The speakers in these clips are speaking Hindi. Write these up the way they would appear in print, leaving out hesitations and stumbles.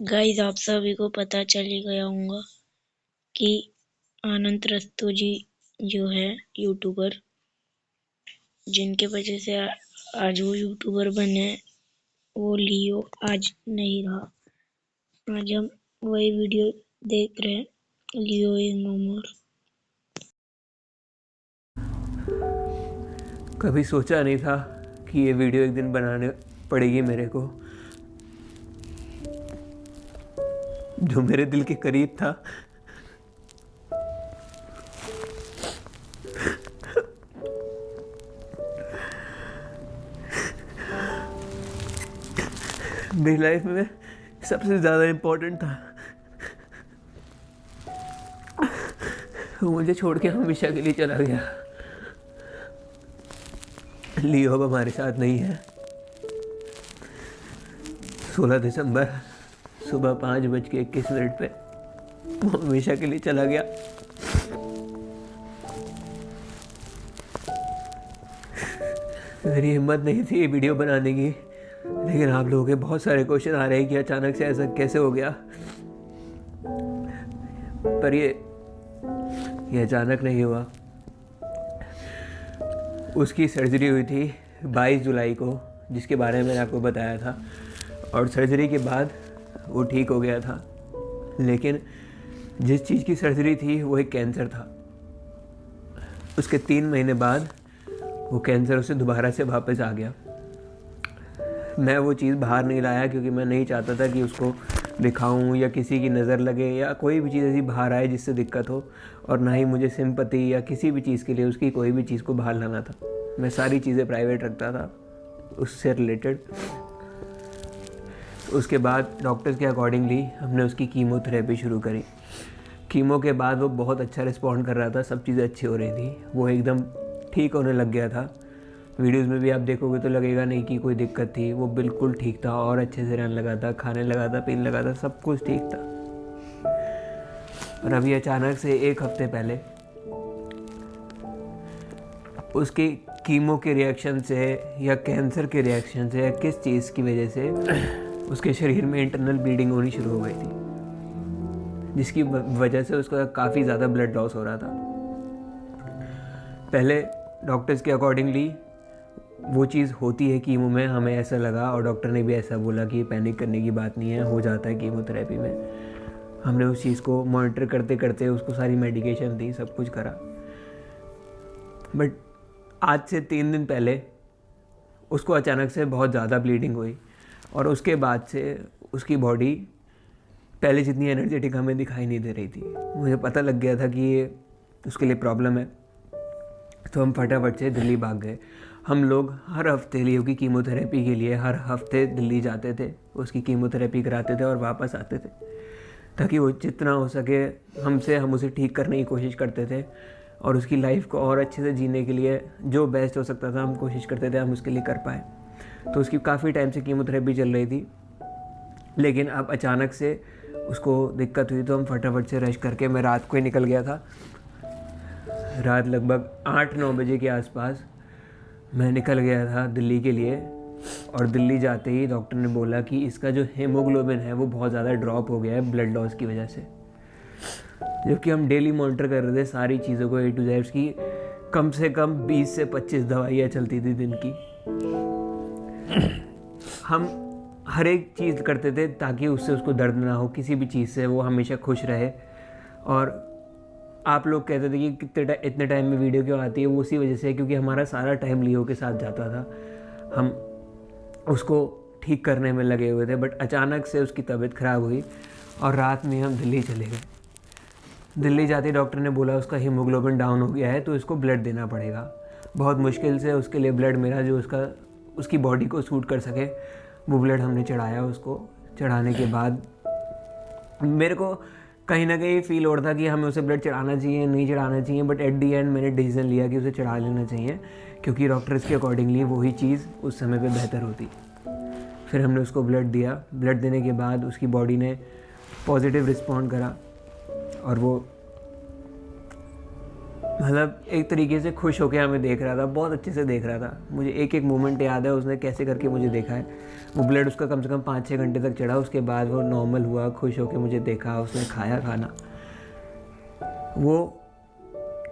गाइस आप सभी को पता चल ही गया होगा कि आनंद रस्तोगी जो है यूट्यूबर, जिनके वजह से आज वो यूट्यूबर बने, वो लियो आज नहीं रहा। आज हम वही वीडियो देख रहे हैं, लियो इज नो मोर। कभी सोचा नहीं था कि ये वीडियो एक दिन बनाने पड़ेगी मेरे को, जो मेरे दिल के करीब था। मेरी लाइफ में सबसे ज़्यादा इम्पोर्टेंट था। वो मुझे छोड़ के हमेशा के लिए चला गया। लियो अब हमारे साथ नहीं है। 16 दिसंबर सुबह 5:21 पे वो हमेशा के लिए चला गया। मेरी हिम्मत नहीं थी ये वीडियो बनाने की, लेकिन आप लोगों के बहुत सारे क्वेश्चन आ रहे हैं कि अचानक से ऐसा कैसे हो गया। पर ये अचानक नहीं हुआ। उसकी सर्जरी हुई थी 22 जुलाई को, जिसके बारे में मैंने आपको बताया था, और सर्जरी के बाद वो ठीक हो गया था। लेकिन जिस चीज़ की सर्जरी थी वो एक कैंसर था। उसके 3 महीने बाद वो कैंसर उसे दोबारा से वापस आ गया। मैं वो चीज़ बाहर नहीं लाया क्योंकि मैं नहीं चाहता था कि उसको दिखाऊं या किसी की नज़र लगे या कोई भी चीज़ ऐसी बाहर आए जिससे दिक्कत हो, और ना ही मुझे सिंपैथी या किसी भी चीज़ के लिए उसकी कोई भी चीज़ को बाहर लाना था। मैं सारी चीज़ें प्राइवेट रखता था उससे रिलेटेड। उसके बाद डॉक्टर्स के अकॉर्डिंगली हमने उसकी कीमोथेरेपी शुरू करी। कीमो के बाद वो बहुत अच्छा रिस्पॉन्ड कर रहा था, सब चीज़ें अच्छी हो रही थी, वो एकदम ठीक होने लग गया था। वीडियोस में भी आप देखोगे तो लगेगा नहीं कि कोई दिक्कत थी, वो बिल्कुल ठीक था और अच्छे से रहने लगा था, खाने लगा था, पीने लगा था, सब कुछ ठीक था। और अभी अचानक से 1 हफ्ते पहले उसकी कीमो के रिएक्शन से या कैंसर के रिएक्शन से या किस चीज़ की वजह से उसके शरीर में इंटरनल ब्लीडिंग होनी शुरू हो गई थी, जिसकी वजह से उसका काफ़ी ज़्यादा ब्लड लॉस हो रहा था। पहले डॉक्टर्स के अकॉर्डिंगली वो चीज़ होती है कीमो में, हमें ऐसा लगा, और डॉक्टर ने भी ऐसा बोला कि पैनिक करने की बात नहीं है, हो जाता है कीमोथेरेपी में। हमने उस चीज़ को मॉनिटर करते करते उसको सारी मेडिकेशन दी, सब कुछ करा। बट आज से 3 दिन पहले उसको अचानक से बहुत ज़्यादा ब्लीडिंग हुई, और उसके बाद से उसकी बॉडी पहले जितनी एनर्जेटिक हमें दिखाई नहीं दे रही थी। मुझे पता लग गया था कि ये उसके लिए प्रॉब्लम है, तो हम फटाफट से दिल्ली भाग गए। हम लोग हर हफ्ते लियो की कीमोथेरेपी के लिए हर हफ्ते दिल्ली जाते थे, उसकी कीमोथेरेपी कराते थे और वापस आते थे, ताकि वो जितना हो सके हम उसे ठीक करने की कोशिश करते थे, और उसकी लाइफ को और अच्छे से जीने के लिए जो बेस्ट हो सकता था हम कोशिश करते थे हम उसके लिए कर पाए। तो उसकी काफ़ी टाइम से कीमोथेरेपी चल रही थी, लेकिन अब अचानक से उसको दिक्कत हुई, तो हम फटाफट से रश करके, मैं रात को ही निकल गया था। रात लगभग 8-9 बजे के आसपास मैं निकल गया था दिल्ली के लिए, और दिल्ली जाते ही डॉक्टर ने बोला कि इसका जो हीमोग्लोबिन है वो बहुत ज़्यादा ड्रॉप हो गया है ब्लड लॉस की वजह से। जबकि हम डेली मॉनिटर कर रहे थे सारी चीज़ों को, A to Z की कम से कम 20 से 25 दवाइयाँ चलती थी दिन की। हम हर एक चीज़ करते थे ताकि उससे उसको दर्द ना हो, किसी भी चीज़ से वो हमेशा खुश रहे। और आप लोग कहते थे कि इतने टाइम में वीडियो क्यों आती है, वो उसी वजह से, क्योंकि हमारा सारा टाइम लियो के साथ जाता था, हम उसको ठीक करने में लगे हुए थे। बट अचानक से उसकी तबीयत ख़राब हुई और रात में हम दिल्ली चले गए। दिल्ली जाते डॉक्टर ने बोला उसका हीमोग्लोबिन डाउन हो गया है, तो इसको ब्लड देना पड़ेगा। बहुत मुश्किल से उसके लिए ब्लड मेरा जो उसकी बॉडी को सूट कर सके वो ब्लड हमने चढ़ाया। उसको चढ़ाने के बाद मेरे को कहीं ना कहीं फील हो रहा था कि हमें उसे ब्लड चढ़ाना चाहिए, नहीं चढ़ाना चाहिए, बट एट दी एंड मैंने डिसीजन लिया कि उसे चढ़ा लेना चाहिए, क्योंकि डॉक्टर्स के अकॉर्डिंगली वही चीज़ उस समय पे बेहतर होती। फिर हमने उसको ब्लड दिया। ब्लड देने के बाद उसकी बॉडी ने पॉजिटिव रिस्पॉन्ड करा, और वो मतलब एक तरीके से खुश होकर हमें देख रहा था, बहुत अच्छे से देख रहा था। मुझे एक एक मोमेंट याद है उसने कैसे करके मुझे देखा है। वो ब्लड उसका कम से कम 5-6 घंटे तक चढ़ा, उसके बाद वो नॉर्मल हुआ, खुश होकर मुझे देखा, उसने खाया खाना। वो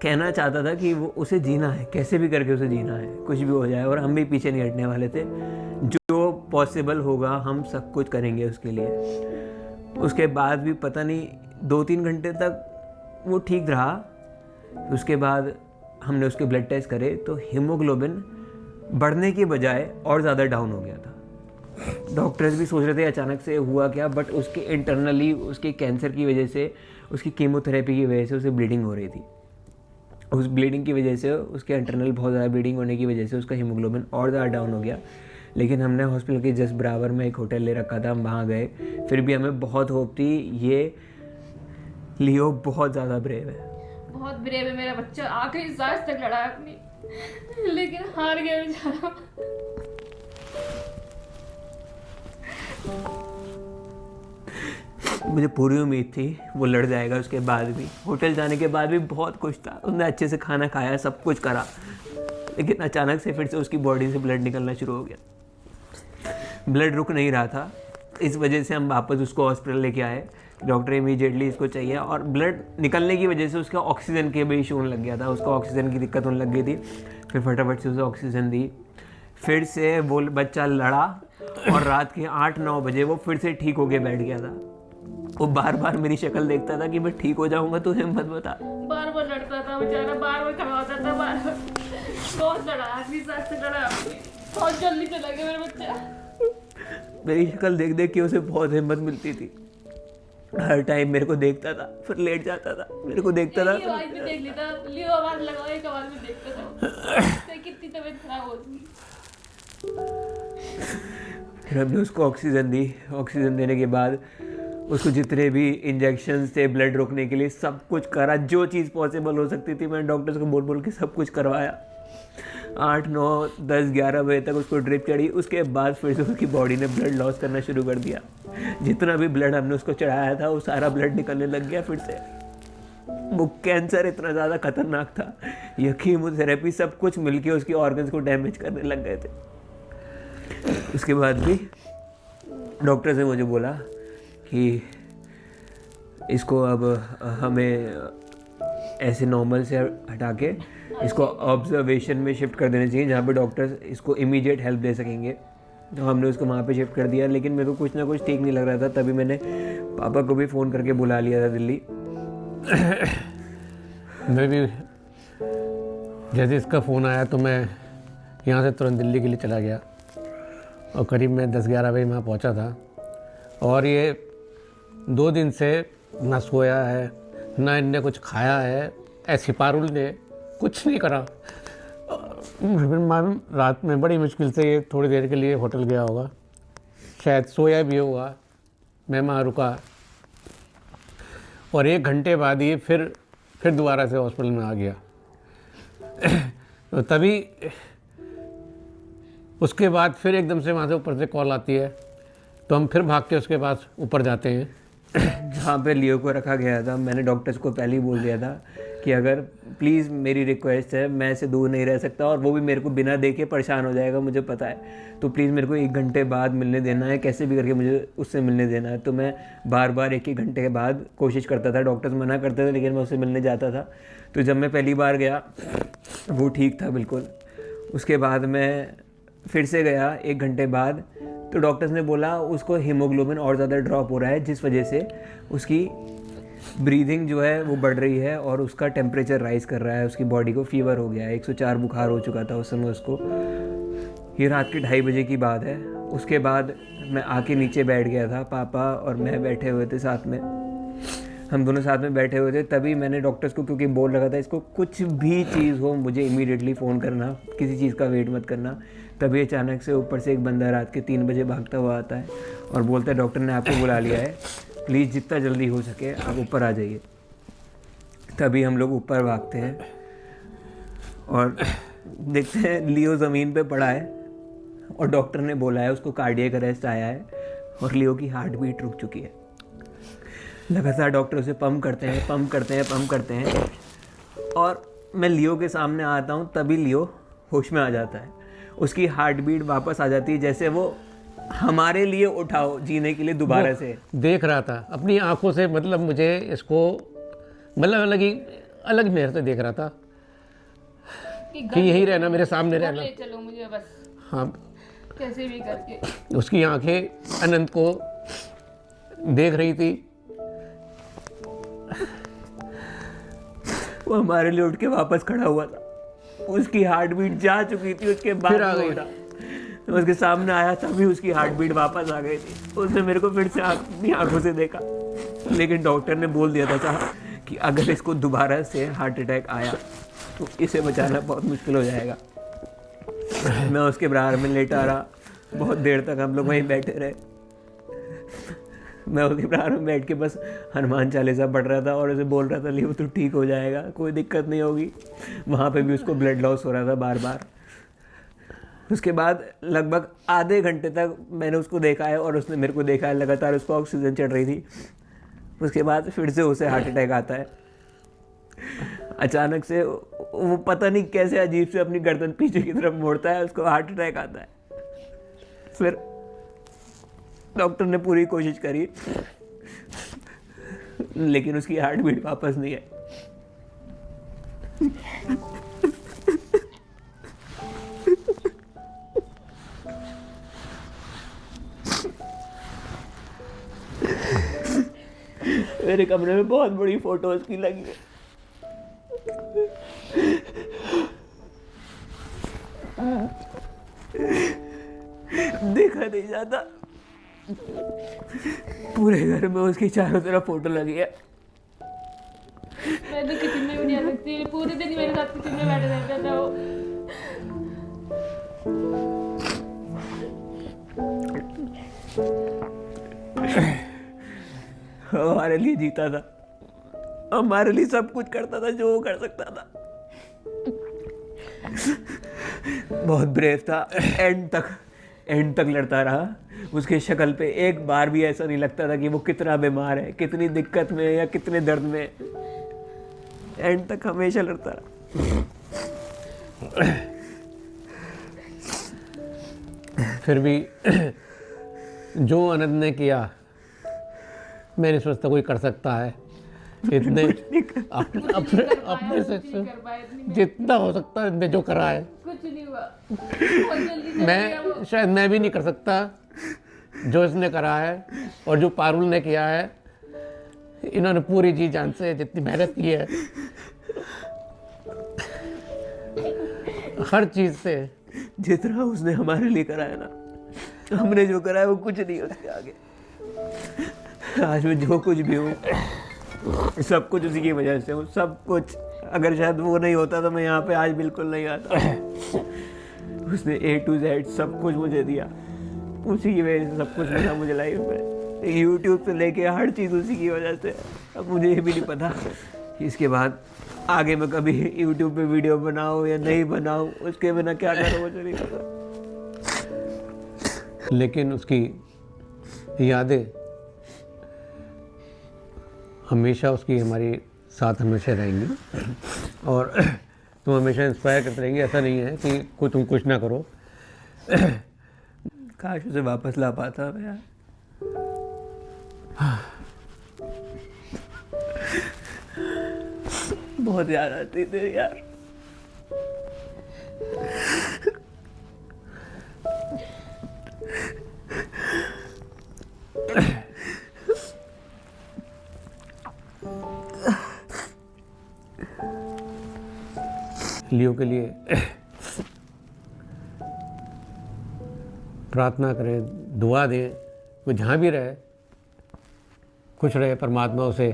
कहना चाहता था कि वो उसे जीना है, कैसे भी करके उसे जीना है, कुछ भी हो जाए, और हम भी पीछे नहीं हटने वाले थे। जो पॉसिबल होगा हम सब कुछ करेंगे उसके लिए। उसके बाद भी पता नहीं 2-3 घंटे तक वो ठीक रहा। उसके बाद हमने उसके ब्लड टेस्ट करे तो हीमोग्लोबिन बढ़ने की बजाय और ज़्यादा डाउन हो गया था। डॉक्टर्स भी सोच रहे थे अचानक से हुआ क्या, बट उसके इंटरनली उसके कैंसर की वजह से, उसकी कीमोथेरेपी की वजह से उसे ब्लीडिंग हो रही थी। उस ब्लीडिंग की वजह से, उसके इंटरनल बहुत ज़्यादा ब्लीडिंग होने की वजह से उसका हीमोग्लोबिन और ज़्यादा डाउन हो गया। लेकिन हमने हॉस्पिटल के जस्ट बराबर में एक होटल ले रखा था, हम वहाँ गए। फिर भी हमें बहुत होप थी। ये लियो बहुत ज़्यादा ब्रेव है, बहुत ब्रेव है मेरा बच्चा, आखिरी सांस तक लड़ा है अपनी, लेकिन हार गया बेचारा। मुझे पूरी उम्मीद थी वो लड़ जाएगा। उसके बाद भी, होटल जाने के बाद भी बहुत कुछ था, उसने अच्छे से खाना खाया, सब कुछ करा, लेकिन अचानक से फिर से उसकी बॉडी से ब्लड निकलना शुरू हो गया। ब्लड रुक नहीं रहा था। इस वजह से हम वापस उसको हॉस्पिटल लेके आए। डॉक्टर इमीडिएटली इसको चाहिए, और ब्लड निकलने की वजह से उसका ऑक्सीजन के भी इशू होने लग गया था, उसको ऑक्सीजन की दिक्कत होने लग गई थी। फिर फटाफट से उसे ऑक्सीजन दी, फिर से वो बच्चा लड़ा, और रात के 8-9 बजे वो फिर से ठीक होके बैठ गया था। वो बार बार मेरी शक्ल देखता था कि मैं ठीक हो जाऊंगा, तू हिम्मत बता। बार बार लड़ता था बेचारा, बार बार खड़ा होता था, बार बार बहुत लड़ा, आखिरी सांस तक लड़ा, बहुत जल्दी चला गया मेरा बच्चा। मेरी शक्ल देख देख के उसे बहुत हिम्मत मिलती थी। हर टाइम मेरे को देखता था, फिर लेट जाता था, मेरे को देखता था। आवाज भी देख लेता, लियो आवाज लगाओ, एक आवाज में देखता था कितनी तबीयत खराब होती। फिर हमने उसको ऑक्सीजन दी। ऑक्सीजन देने के बाद उसको जितने भी इंजेक्शन थे ब्लड रोकने के लिए, सब कुछ करा, जो चीज़ पॉसिबल हो सकती थी मैंने डॉक्टर्स को बोल बोल के सब कुछ करवाया। 8, 9, 10, 11 बजे तक उसको ड्रिप चढ़ी। उसके बाद फिर से उसकी बॉडी ने ब्लड लॉस करना शुरू कर दिया। जितना भी ब्लड हमने उसको चढ़ाया था वो सारा ब्लड निकलने लग गया फिर से। वो कैंसर इतना ज़्यादा खतरनाक था, ये कीमोथेरेपी सब कुछ मिलके उसके ऑर्गन्स को डैमेज करने लग गए थे। उसके बाद भी डॉक्टर ने मुझे बोला कि इसको अब हमें ऐसे नॉर्मल से हटा के इसको ऑब्जर्वेशन में शिफ्ट कर देना चाहिए, जहाँ पे डॉक्टर्स इसको इमीडिएट हेल्प दे सकेंगे। तो हमने उसको वहाँ पे शिफ्ट कर दिया, लेकिन मेरे को कुछ ना कुछ ठीक नहीं लग रहा था। तभी मैंने पापा को भी फ़ोन करके बुला लिया था दिल्ली। मैं भी जैसे इसका फ़ोन आया तो मैं यहाँ से तुरंत दिल्ली के लिए चला गया, और करीब मैं 10-11 बजे वहाँ पहुँचा था। और ये 2 दिन से ना सोया है, ना इनने कुछ खाया है, ऐसी पारुल ने कुछ नहीं करा। फिर मालूम रात में बड़ी मुश्किल से ये थोड़ी देर के लिए होटल गया होगा, शायद सोया भी होगा। मैं वहाँ रुका, और 1 घंटे बाद ये फिर दोबारा से हॉस्पिटल में आ गया। तो तभी उसके बाद फिर एकदम से वहाँ से ऊपर से कॉल आती है, तो हम फिर भाग के उसके पास ऊपर जाते हैं। जहाँ पे लियो को रखा गया था, मैंने डॉक्टर्स को पहले ही बोल दिया था कि अगर प्लीज़ मेरी रिक्वेस्ट है, मैं ऐसे दूर नहीं रह सकता, और वो भी मेरे को बिना देखे परेशान हो जाएगा, मुझे पता है। तो प्लीज़ मेरे को 1 घंटे बाद मिलने देना है, कैसे भी करके मुझे उससे मिलने देना है। तो मैं बार बार 1-1 घंटे के बाद कोशिश करता था, डॉक्टर्स मना करते थे, लेकिन मैं उससे मिलने जाता था। तो जब मैं पहली बार गया वो ठीक था बिल्कुल। उसके बाद मैं फिर से गया 1 घंटे बाद, तो डॉक्टर्स ने बोला उसको हीमोग्लोबिन और ज़्यादा ड्रॉप हो रहा है, जिस वजह से उसकी ब्रीदिंग जो है वो बढ़ रही है और उसका टेम्परेचर राइज कर रहा है, उसकी बॉडी को फीवर हो गया है। 104 बुखार हो चुका था उस समय उसको। ये रात के 2:30 बजे की बात है। उसके बाद मैं आके नीचे बैठ गया था, पापा और मैं बैठे हुए थे साथ में, हम दोनों साथ में बैठे हुए थे। तभी मैंने डॉक्टर्स को, क्योंकि बोल रखा था इसको कुछ भी चीज़ हो मुझे इमीडिएटली फ़ोन करना, किसी चीज़ का वेट मत करना। तभी अचानक से ऊपर से एक बंदा रात के 3 बजे भागता हुआ आता है और बोलता है डॉक्टर ने आपको बुला लिया है, प्लीज़ जितना जल्दी हो सके आप ऊपर आ जाइए। तभी हम लोग ऊपर भागते हैं और देखते हैं लियो ज़मीन पे पड़ा है और डॉक्टर ने बोला है उसको कार्डियक अरेस्ट आया है और लियो की हार्ट बीट रुक चुकी है। लगातार डॉक्टर उसे पंप करते हैं और मैं लियो के सामने आता हूँ तभी लियो होश में आ जाता है, उसकी हार्ट बीट वापस आ जाती है, जैसे वो हमारे लिए उठाओ जीने के लिए दोबारा से। देख रहा था अपनी आंखों से, मतलब मुझे इसको मतलब अलग मेरे से देख रहा था कि यही रहना, मेरे सामने रहना। ले चलो मुझे बस, हाँ, कैसे भी करके। उसकी आंखें अनंत को देख रही थी। वो हमारे लिए उठ के वापस खड़ा हुआ था, उसकी हार्ट बीट जा चुकी थी, उसके बाद फिर आ वो गई। उठा, तो उसके सामने आया तभी उसकी हार्ट बीट वापस आ गई थी। उसने मेरे को फिर से अपनी आंखों से देखा, लेकिन डॉक्टर ने बोल दिया था साहब कि अगर इसको दोबारा से हार्ट अटैक आया तो इसे बचाना बहुत मुश्किल हो जाएगा। मैं उसके बराबर में लेटा रहा, बहुत देर तक हम लोग वहीं बैठे रहे। मैं उसके बराबर में बैठ के बस हनुमान चालीसा पढ़ रहा था और उसे बोल रहा था लियो तो ठीक हो जाएगा, कोई दिक्कत नहीं होगी। वहाँ पे भी उसको ब्लड लॉस हो रहा था बार बार। उसके बाद लगभग आधे घंटे तक मैंने उसको देखा है और उसने मेरे को देखा है, लगातार उसको ऑक्सीजन चढ़ रही थी। उसके बाद फिर से उसे हार्ट अटैक आता है। अचानक से वो पता नहीं कैसे अजीब से अपनी गर्दन पीछे की तरफ मोड़ता है, उसको हार्ट अटैक आता है। फिर डॉक्टर ने पूरी कोशिश करी, लेकिन उसकी हार्ट बीट वापस नहीं है। मेरे कमरे में बहुत बड़ी फोटोज की लगी है। देखा नहीं जाता, पूरे घर में उसकी चारों तरफ फोटो लगी है। मैं तो किचन में भी नहीं आ सकती, पूरे दिन मेरे साथ किचन में बैठे रहता था वो। हमारे लिए जीता था, हमारे लिए सब कुछ करता था जो वो कर सकता था। बहुत ब्रेव था, एंड तक लड़ता रहा। उसकी शक्ल पे एक बार भी ऐसा नहीं लगता था कि वो कितना बीमार है, कितनी दिक्कत में है या कितने दर्द में है। एंड तक हमेशा लड़ता रहा। फिर भी जो अनंत ने किया, मैं नहीं सोचता कोई कर सकता है। इतने अपने से जितना हो सकता है इतने जो करा है, कुछ नहीं हुआ, बहुत जल्दी चला गया वो। शायद मैं भी नहीं कर सकता जो इसने करा है और जो पारुल ने किया है। इन्होंने पूरी जी जान से जितनी मेहनत की है, हर चीज से, जितना उसने हमारे लिए करा है ना, हमने जो करा है वो कुछ नहीं है उसके आगे। आज मैं जो कुछ भी हूँ, सब कुछ उसी की वजह से हूँ, सब कुछ। अगर शायद वो नहीं होता तो मैं यहाँ पे आज बिल्कुल नहीं आता। उसने A to Z सब कुछ मुझे दिया, उसी की वजह से सब कुछ मिला मुझे लाइफ में। यूट्यूब से लेके हर चीज़ उसी की वजह से। अब मुझे ये भी नहीं पता कि इसके बाद आगे मैं कभी यूट्यूब पे वीडियो बनाऊँ या नहीं बनाऊँ, उसके बिना क्या करूँ मुझे नहीं पता। लेकिन उसकी यादें हमेशा उसकी हमारे साथ हमेशा रहेंगी और तुम हमेशा इंस्पायर करते रहेंगे। ऐसा नहीं है कि तुम कुछ ना करो। काश उसे वापस ला पाता मैं यार। बहुत याद आती थी यार। लियो के लिए प्रार्थना करें, दुआ दें, वो जहाँ भी रहे खुश रहे, परमात्मा उसे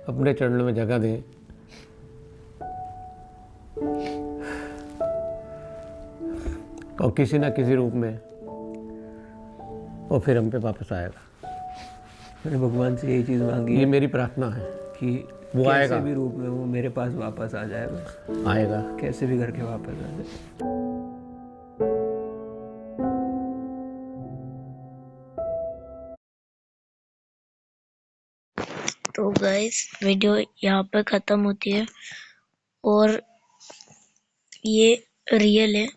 अपने चरणों में जगह दें। और किसी ना किसी रूप में वो फिर हम पे वापस आएगा। मैंने भगवान से यही चीज़ मांगी ये है मेरी प्रार्थना है कि वो कैसे आएगा। भी रूप में वो मेरे पास वापस आ जाए, बस आएगा। कैसे भी करके वापस आ जाए। तो गाइस वीडियो यहाँ पर ख़त्म होती है और ये रियल है।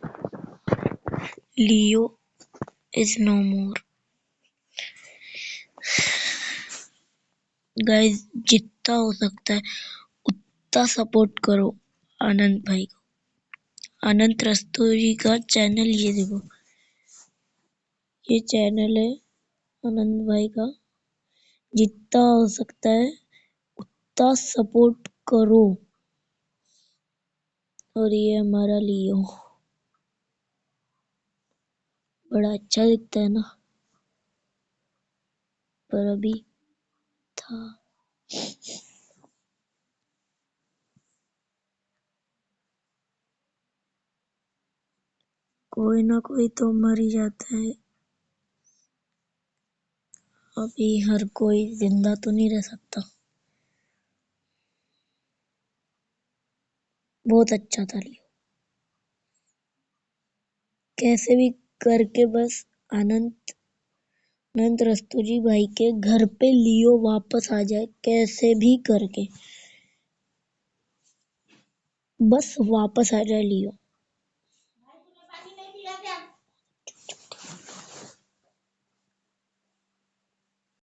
लियो इज नो मोर। गाइस, जितना हो सकता है उतना सपोर्ट करो आनंद भाई को। अनंत रस्तोगी का चैनल ये देखो, ये चैनल है आनंद भाई का। जितना हो सकता है उतना सपोर्ट करो। और ये हमारा लियो बड़ा अच्छा दिखता है ना, पर अभी था। कोई ना कोई तो मर ही जाता है। अभी हर कोई जिंदा तो नहीं रह सकता। बहुत अच्छा था लियो। कैसे भी करके बस अनंत रस्तोगी भाई के घर पे लियो वापस आ जाए, कैसे भी करके बस वापस आ जाए लियो।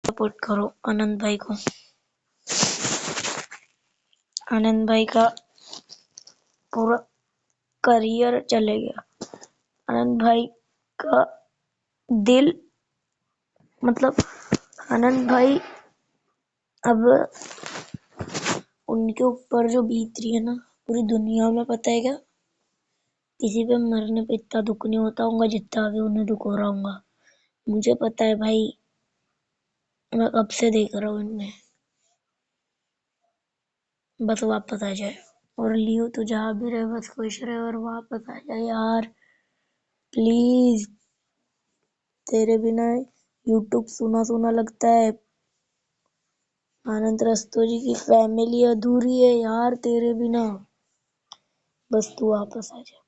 सपोर्ट करो आनंद भाई को। आनंद भाई का पूरा करियर चले गया। आनंद भाई का दिल, मतलब आनंद भाई अब उनके ऊपर जो बीत रही है ना पूरी दुनिया में, पता है क्या? किसी पे मरने पे इतना दुख नहीं होता होगा जितना अभी उन्हें दुख हो रहा होगा। मुझे पता है भाई, मैं कब से देख रहा हूँ इन्हें। बस वापस आ जाए। और लियो तो जहाँ भी रहे बस खुश रहे और वापस आ जाए यार, प्लीज। तेरे बिना यूट्यूब सुना सुना लगता है। आनंद रस्तोगी की फैमिली अधूरी है यार तेरे बिना। बस तू वापस आ जा।